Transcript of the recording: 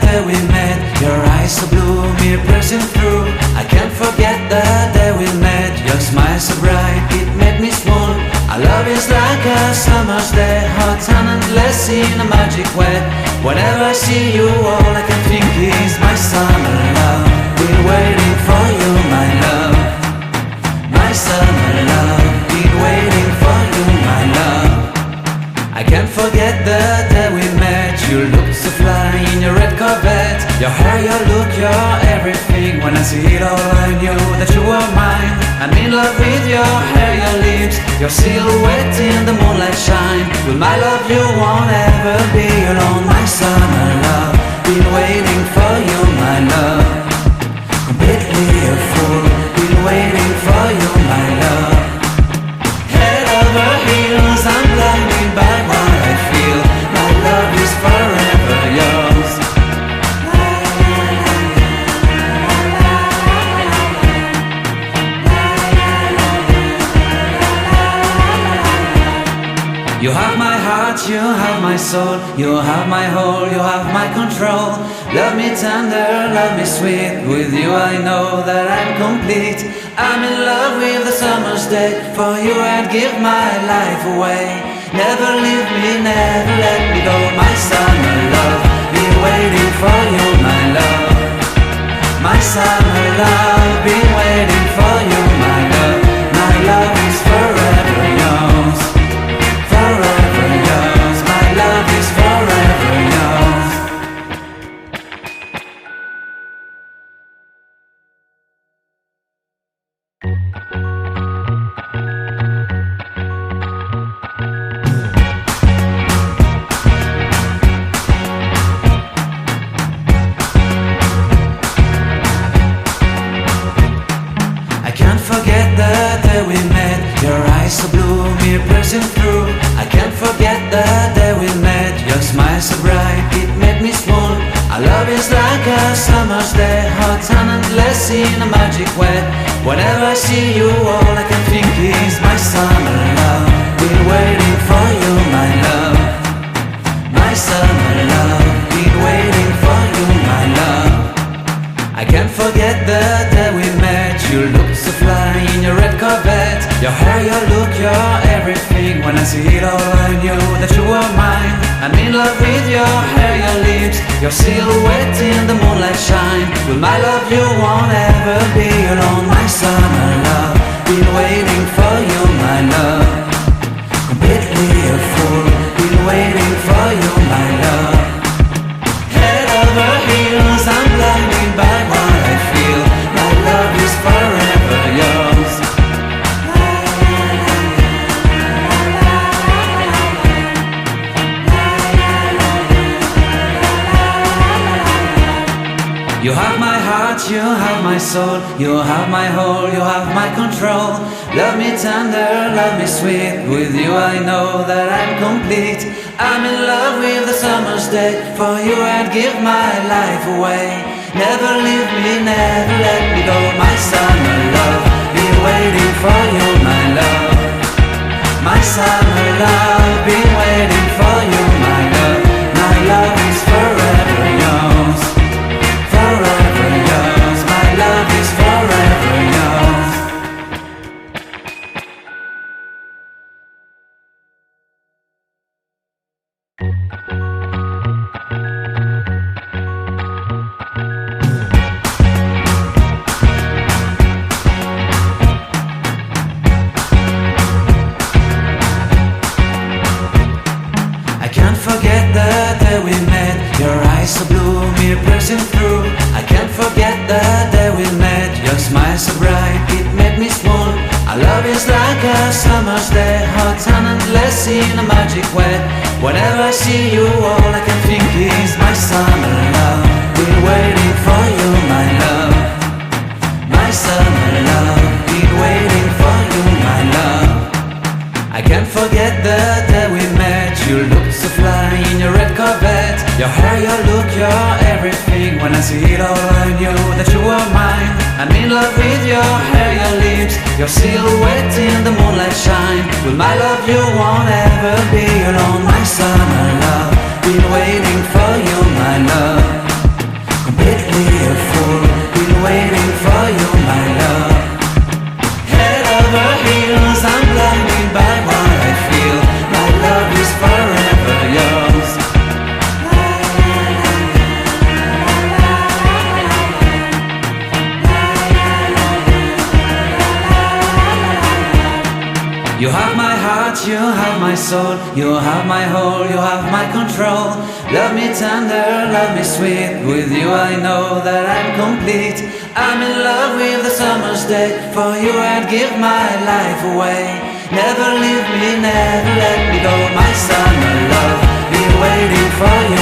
day we met. Your eyes so blue, me piercing through. I can't forget the day we met. Your smile so bright, it made me swoon. Our love is like a summer's day, hot and endless in a magic way. Whenever I see you, all I can think is my summer love. Been waiting for you, my love. My summer love. Been waiting for you, my love. I can't forget the day we met. You looked so fly in your red Corvette. Your hair, your look, your everything. When I see it all, I knew that you were mine. I'm in love with your hair, your lips, your silhouette in the moonlight shine. With my love you won't ever be alone. My summer love, been waiting for you, my love. Completely a fool, been waiting for you, my love. Head over heels, I'm blinded by what I feel. My love is forever yours. You have my heart, you have my soul. You have my whole, you have my control. Love me tender, love me sweet. With you I know that I'm complete. I'm in love with the summer's day. For you I'd give my life away. Never leave me, never let me go. My summer love, been waiting for you, my love. My summer love, been waiting for you, my love. My love is forever yours. Forever yours, my love is forever yours. I can't forget the day we met. Your eyes so blue, me piercing through. I can't forget the day we met. Your smile so bright, it made me swoon. Our love is like a summer's day, hot and endless in a magic way. Whenever I see you, all I can think is my summer love. Been waiting for you, my love. My summer love, been waiting for you, my love. I can't forget the day we met. You looked so fly in your red Corvette. Your hair, your look, your everything. When I see it all, I knew that you were mine. I'm in love with your hair, your lips, your silhouette in the moonlight shine. With my love you won't ever be alone. My summer love, been waiting for you, my love. Completely a fool, been waiting for you, my love. Head over heels, I'm blinded by what I feel. My love is forever yours. You have my heart, you have my soul. You have my whole, you have my control. Love me tender, love me sweet. With you I know that I'm complete. I'm in love with the summer's day. For you I'd give my life away. Never leave me, never let me go. My summer love, been waiting for you, my love. My summer love, been waiting for you, my love. My love is forever yours. Forever yours, my love is forever yours. I can't forget the day we met. Your eyes so blue, me piercing through. I can't forget the day we met. Your smile so bright, it made me swoon. Our love is like a summer's day, hot and endless in a magic way. Whenever I see you, all I can think is my summer love. Been waiting for you, my love. My summer love, been waiting for you, my love. I can't forget the day we met. You looked so fly in your red Corvette. Your hair, your look, your everything. When I see it all, I knew that you were mine. I'm in love with your hair, your lips, your silhouette in the moonlight shine. With my love you won't ever be alone. My summer love, been waiting for you, my love. But you have my soul, you have my whole, you have my control. Love me tender, love me sweet. With you I know that I'm complete. I'm in love with the summer's day. For you I'd give my life away. Never leave me, never let me go. My summer love, be waiting for you.